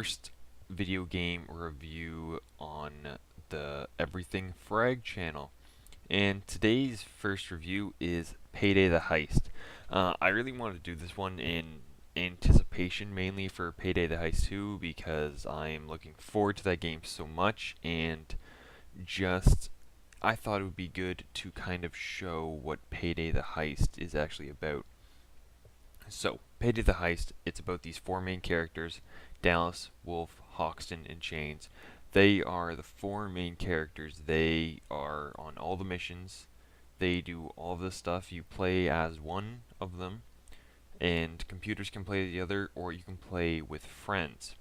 first video game review on the EverythingFrag channel. And today's first review is Payday the Heist. I really wanted to do this one in anticipation mainly for Payday the Heist 2 because I'm looking forward to that game so much, and just I thought it would be good to kind of show what Payday the Heist is actually about. So, Payday the Heist, it's about these four main characters, Dallas, Wolf, Hoxton, and Chains. They are the four main characters. They are on all the missions. They do all the stuff. You play as one of them, and computers can play the other, or you can play with friends.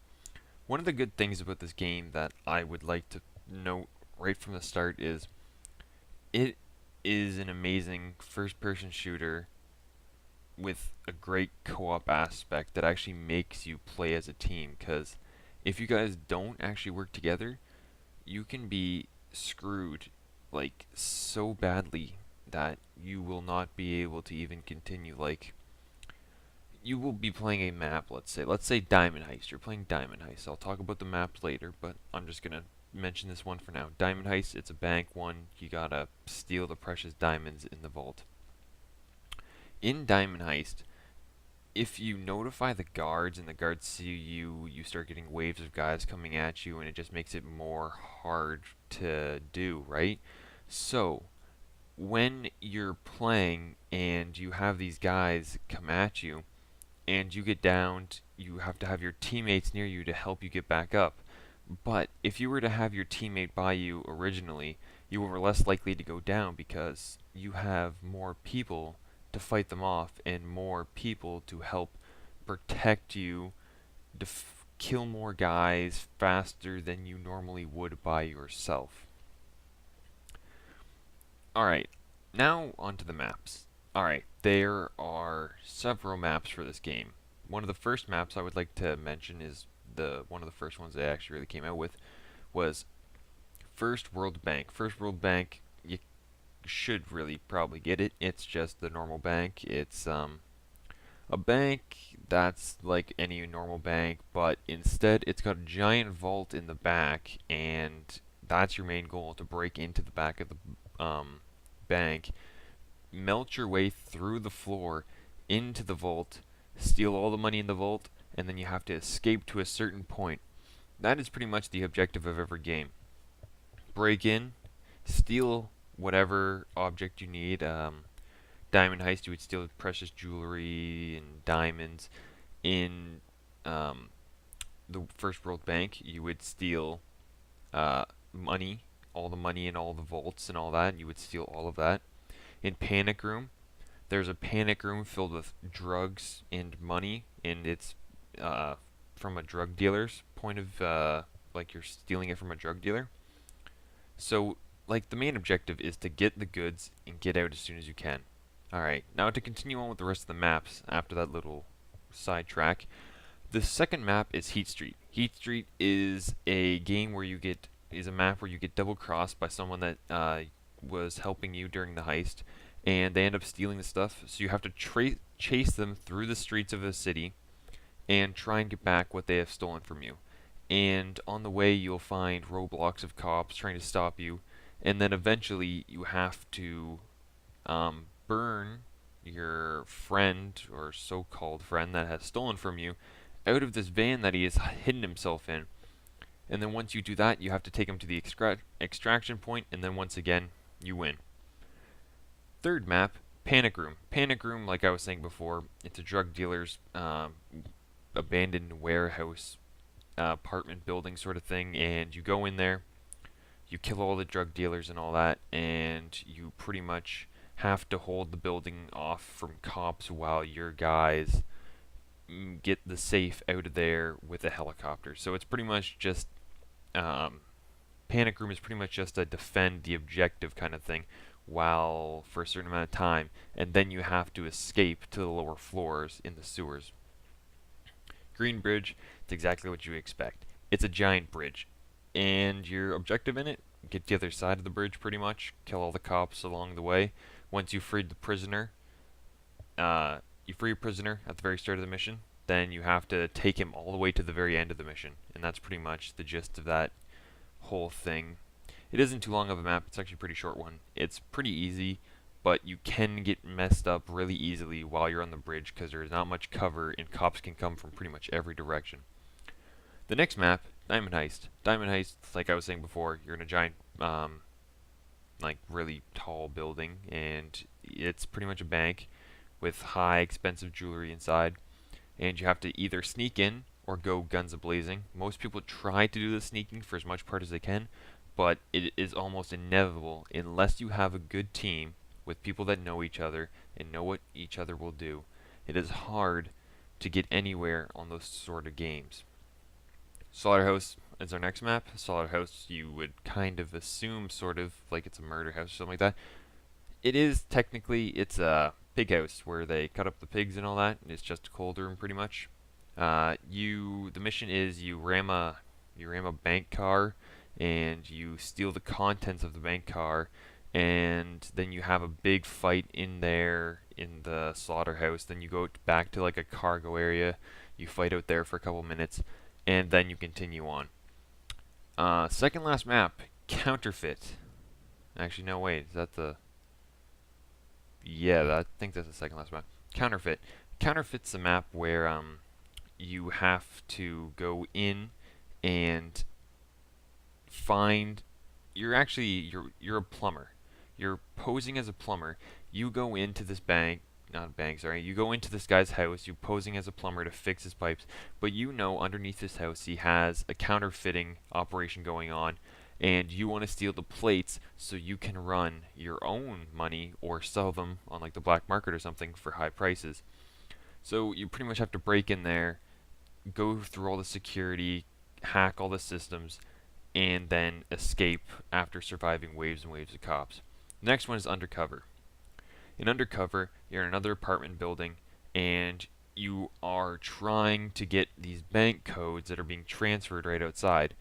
One of the good things about this game that I would like to note right from the start is it is an amazing first-person shooter with a great co-op aspect that actually makes you play as a team, because if you guys don't actually work together, you can be screwed like so badly that you will not be able to even continue. Like, you will be playing a map, let's say Diamond Heist. You're playing Diamond Heist. I'll talk about the maps later, but I'm just gonna mention this one for now. Diamond Heist, it's a bank one. You gotta steal the precious diamonds in the vault. In Diamond Heist, if you notify the guards and the guards see you, you start getting waves of guys coming at you, and it just makes it more hard to do, right? So, when you're playing and you have these guys come at you, and you get downed, you have to have your teammates near you to help you get back up. But if you were to have your teammate by you originally, you were less likely to go down because you have more people to fight them off and more people to help protect you, to kill more guys faster than you normally would by yourself. Alright, now onto the maps. Alright, there are several maps for this game. One of the first maps I would like to mention is one of the first ones they actually really came out with was First World Bank. First World Bank, you should really probably get it. It's just the normal bank. It's a bank that's like any normal bank, but instead it's got a giant vault in the back, and that's your main goal, to break into the back of the bank, melt your way through the floor into the vault, steal all the money in the vault, and then you have to escape to a certain point. That is pretty much the objective of every game. Break in, steal whatever object you need. Diamond Heist, you would steal precious jewelry and diamonds. In the First World Bank, you would steal money, all the money in all the vaults and all that. You would steal all of that. In Panic Room, there's a panic room filled with drugs and money, and it's from a drug dealer's point of like you're stealing it from a drug dealer. So, like, the main objective is to get the goods and get out as soon as you can. Alright, now to continue on with the rest of the maps after that little sidetrack. The second map is Heat Street. Heat Street is a map where you get double crossed by someone that was helping you during the heist, and they end up stealing the stuff, so you have to chase them through the streets of a city and try and get back what they have stolen from you. And on the way you'll find roadblocks of cops trying to stop you, and then eventually you have to burn your friend, or so-called friend, that has stolen from you out of this van that he has hidden himself in. And then once you do that, you have to take him to the extraction point, and then once again you win. Third map, Panic Room. Panic Room, like I was saying before, it's a drug dealer's abandoned warehouse apartment building sort of thing, and you go in there, you kill all the drug dealers and all that, and you pretty much have to hold the building off from cops while your guys get the safe out of there with a helicopter. So it's pretty much just Panic Room is pretty much just a defend the objective kind of thing while for a certain amount of time, and then you have to escape to the lower floors in the sewers. Green Bridge, it's exactly what you expect. It's a giant bridge, and your objective in it, get to the other side of the bridge pretty much, kill all the cops along the way. Once you've freed the prisoner, you free a prisoner at the very start of the mission, then you have to take him all the way to the very end of the mission, and that's pretty much the gist of that whole thing. It isn't too long of a map, it's actually a pretty short one. It's pretty easy, but you can get messed up really easily while you're on the bridge because there's not much cover and cops can come from pretty much every direction. The next map, Diamond Heist. Diamond Heist, like I was saying before, you're in a giant, like really tall building, and it's pretty much a bank with high expensive jewelry inside, and you have to either sneak in or go guns a-blazing. Most people try to do the sneaking for as much part as they can, but it is almost inevitable unless you have a good team with people that know each other and know what each other will do. It is hard to get anywhere on those sort of games. Slaughterhouse is our next map. Slaughterhouse, you would kind of assume sort of like it's a murder house or something like that. It is technically, it's a pig house where they cut up the pigs and all that, and it's just a cold room pretty much. The mission is you ram a bank car and you steal the contents of the bank car, and then you have a big fight in there in the slaughterhouse. Then you go back to like a cargo area, you fight out there for a couple minutes, and then you continue on. Second last map, Counterfeit. Actually, no, wait, is that the... Yeah, I think that's the second last map. Counterfeit. Counterfeit's a map where you have to go in and find... You're a plumber. You're posing as a plumber. You go into this bank, not a bank, sorry. You go into this guy's house. You're posing as a plumber to fix his pipes, but you know underneath his house he has a counterfeiting operation going on, and you want to steal the plates so you can run your own money or sell them on like the black market or something for high prices. So you pretty much have to break in there, go through all the security, hack all the systems, and then escape after surviving waves and waves of cops. The next one is Undercover. In Undercover, you're in another apartment building, and you are trying to get these bank codes that are being transferred right outside.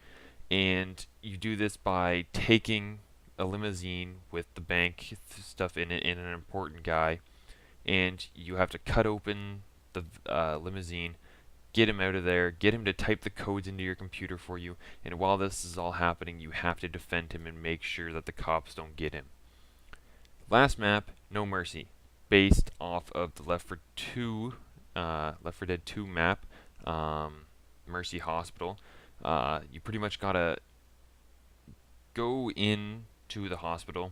And you do this by taking a limousine with the bank stuff in it and an important guy, and you have to cut open the limousine, get him out of there, get him to type the codes into your computer for you, and while this is all happening, you have to defend him and make sure that the cops don't get him. Last map, No Mercy, based off of the Left 4 Dead 2 map, Mercy Hospital. You pretty much gotta go in to the hospital,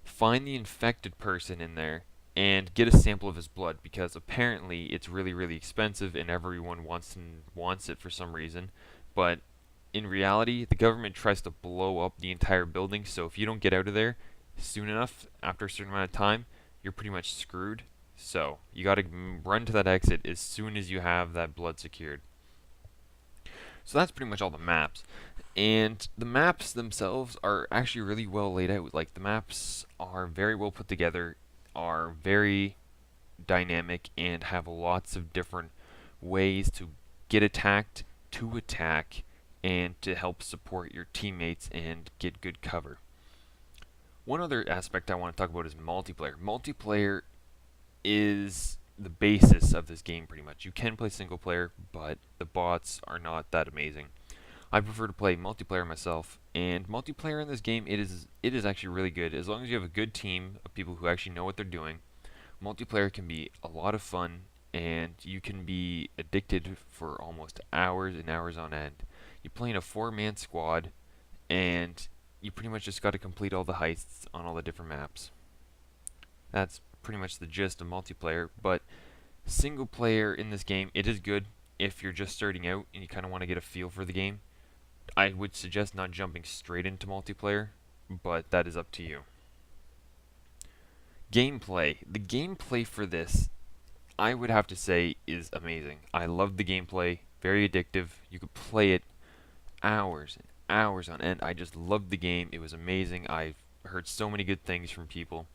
find the infected person in there, and get a sample of his blood, because apparently it's really, really expensive and everyone wants it for some reason. But in reality, the government tries to blow up the entire building, so if you don't get out of there soon enough, after a certain amount of time, you're pretty much screwed. So you gotta run to that exit as soon as you have that blood secured. So that's pretty much all the maps. And the maps themselves are actually really well laid out. Like, the maps are very well put together, are very dynamic, and have lots of different ways to get attacked, to attack, and to help support your teammates and get good cover. One other aspect I want to talk about is multiplayer. Multiplayer is the basis of this game pretty much. You can play single player, but the bots are not that amazing. I prefer to play multiplayer myself, and multiplayer in this game, it is actually really good. As long as you have a good team of people who actually know what they're doing, multiplayer can be a lot of fun, and you can be addicted for almost hours and hours on end. You play in a 4-man squad, and you pretty much just got to complete all the heists on all the different maps. That's pretty much the gist of multiplayer, but single player in this game, it is good if you're just starting out and you kind of want to get a feel for the game. I would suggest not jumping straight into multiplayer, but that is up to you. Gameplay. The gameplay for this, I would have to say, is amazing. I love the gameplay, very addictive. You could play it hours and hours on end. I just loved the game. It was amazing. I've heard so many good things from people.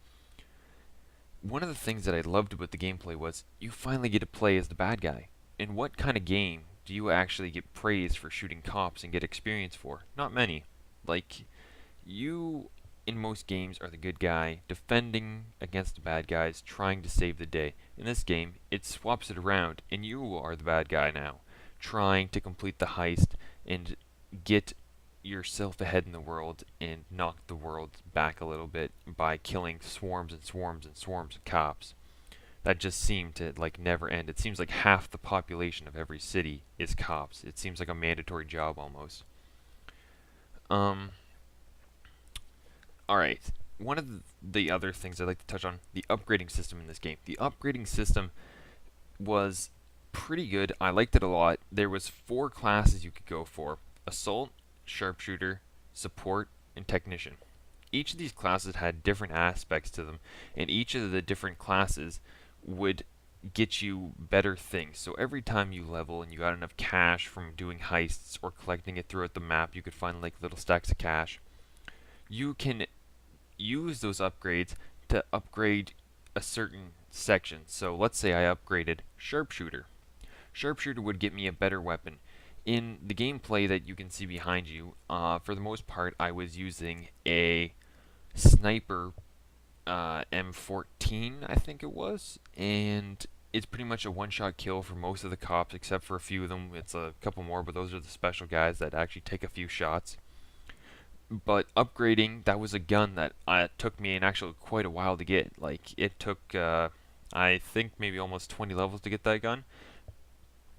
One of the things that I loved about the gameplay was you finally get to play as the bad guy. And what kind of game do you actually get praised for shooting cops and get experience for? Not many. Like, you in most games are the good guy defending against the bad guys, trying to save the day. In this game, it swaps it around, and you are the bad guy now, trying to complete the heist and get yourself ahead in the world and knock the world back a little bit by killing swarms and swarms and swarms of cops that just seem to like never end. It seems like half the population of every city is cops. It seems like a mandatory job almost. Um, all right. One of the other things I'd like to touch on, the upgrading system in this game. The upgrading system was pretty good. I liked it a lot. There was 4 classes you could go for: assault, sharpshooter, support, and technician. Each of these classes had different aspects to them, and each of the different classes would get you better things. So every time you level and you got enough cash from doing heists or collecting it throughout the map, you could find like little stacks of cash. You can use those upgrades to upgrade a certain section. So let's say I upgraded sharpshooter. Sharpshooter would get me a better weapon. In the gameplay that you can see behind you, for the most part, I was using a sniper M14, I think it was, and it's pretty much a one-shot kill for most of the cops, except for a few of them. It's a couple more, but those are the special guys that actually take a few shots. But upgrading, that was a gun that took me actually quite a while to get. Like, it took, I think, maybe almost 20 levels to get that gun.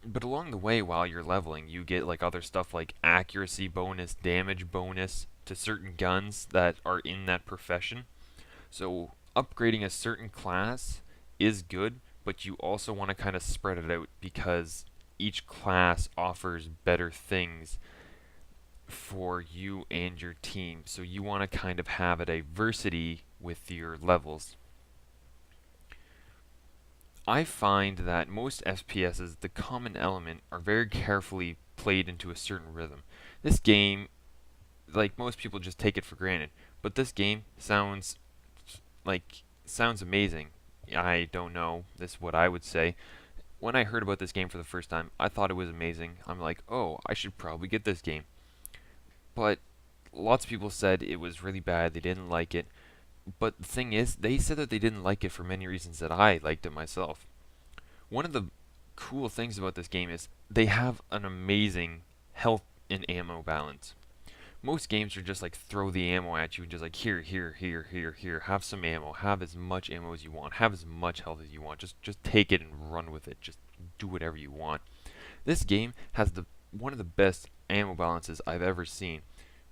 But along the way, while you're leveling, you get like other stuff like accuracy bonus, damage bonus to certain guns that are in that profession. So upgrading a certain class is good, but you also want to kind of spread it out because each class offers better things for you and your team. So you want to kind of have a diversity with your levels. I find that most FPSs, the common element, are very carefully played into a certain rhythm. This game, like most people just take it for granted, but this game sounds amazing. I don't know, this is what I would say. When I heard about this game for the first time, I thought it was amazing. I'm like, oh, I should probably get this game. But lots of people said it was really bad, they didn't like it. But the thing is, they said that they didn't like it for many reasons that I liked it myself. One of the cool things about this game is they have an amazing health and ammo balance. Most games are just like throw the ammo at you and just like here, here, here, here, here, have some ammo, have as much ammo as you want, have as much health as you want, just take it and run with it, just do whatever you want. This game has one of the best ammo balances I've ever seen.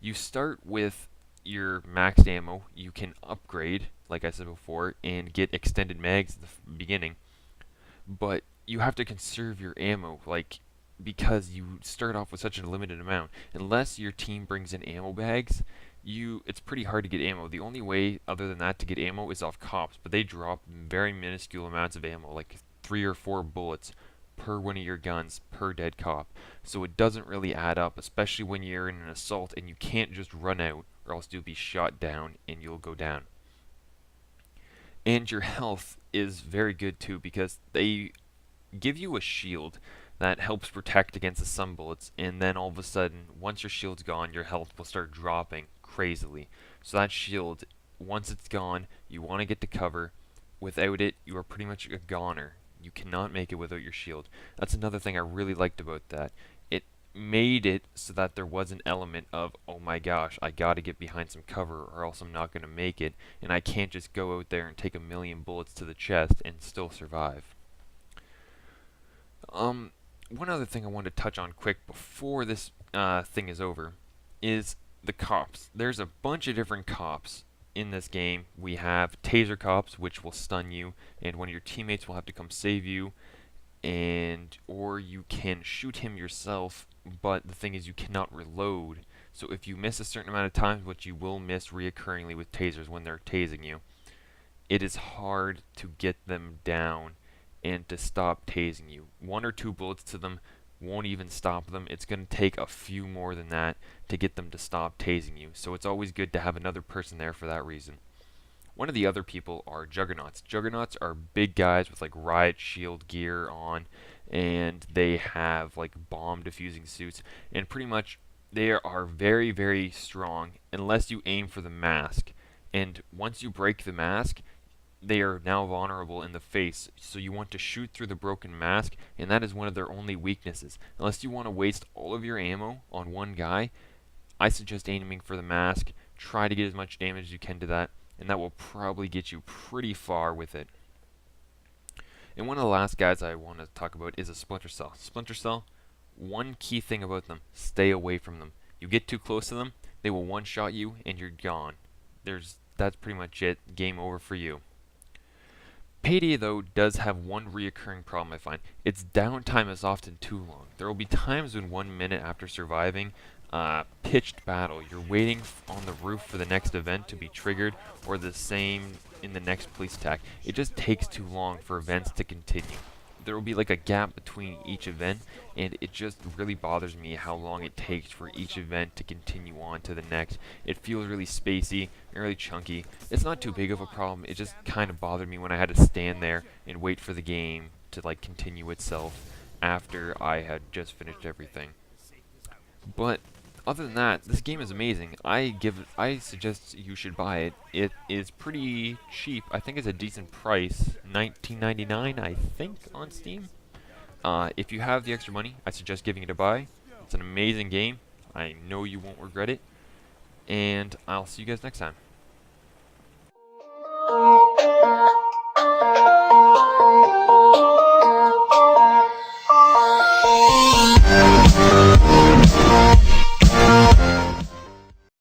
You start with your maxed ammo, you can upgrade, like I said before, and get extended mags at the beginning, but you have to conserve your ammo, like, because you start off with such a limited amount. Unless your team brings in ammo bags, it's pretty hard to get ammo. The only way other than that to get ammo is off cops, but they drop very minuscule amounts of ammo, like 3 or 4 bullets per one of your guns per dead cop. So it doesn't really add up, especially when you're in an assault and you can't just run out or else you'll be shot down and you'll go down. And your health is very good too because they give you a shield that helps protect against the sun bullets, and then all of a sudden, once your shield's gone, your health will start dropping crazily. So that shield, once it's gone, you want to get to cover. Without it, you are pretty much a goner. You cannot make it without your shield. That's another thing I really liked about that. It made it so that there was an element of, oh my gosh, I gotta get behind some cover or else I'm not gonna make it, and I can't just go out there and take a million bullets to the chest and still survive. One other thing I wanted to touch on quick before this thing is over is the cops. There's a bunch of different cops in this game. We have taser cops, which will stun you, and one of your teammates will have to come save you, or you can shoot him yourself, but the thing is you cannot reload. So if you miss a certain amount of times, which you will miss reoccurringly with tasers when they're tasing you, it is hard to get them down and to stop tasing you. 1 or 2 bullets to them won't even stop them. It's going to take a few more than that to get them to stop tasing you. So it's always good to have another person there for that reason. One of the other people are juggernauts. Juggernauts are big guys with like riot shield gear on, and they have like bomb diffusing suits, and pretty much they are very, very strong unless you aim for the mask. And once you break the mask, they are now vulnerable in the face, so you want to shoot through the broken mask, and that is one of their only weaknesses. Unless you want to waste all of your ammo on one guy, I suggest aiming for the mask. Try to get as much damage as you can to that, and that will probably get you pretty far with it. And one of the last guys I want to talk about is a Splinter Cell. Splinter Cell, one key thing about them, stay away from them. You get too close to them, they will one-shot you, and you're gone. That's pretty much it. Game over for you. Payday, though, does have one reoccurring problem I find. Its downtime is often too long. There will be times when 1 minute after surviving pitched battle, you're waiting on the roof for the next event to be triggered, or the same in the next police attack. It just takes too long for events to continue. There will be like a gap between each event, and it just really bothers me how long it takes for each event to continue on to the next. It feels really spacey and really chunky. It's not too big of a problem, it just kind of bothered me when I had to stand there and wait for the game to like continue itself after I had just finished everything. But other than that, this game is amazing. I suggest you should buy it. It is pretty cheap. I think it's a decent price, $19.99 I think on Steam. If you have the extra money, I suggest giving it a buy. It's an amazing game. I know you won't regret it. And I'll see you guys next time.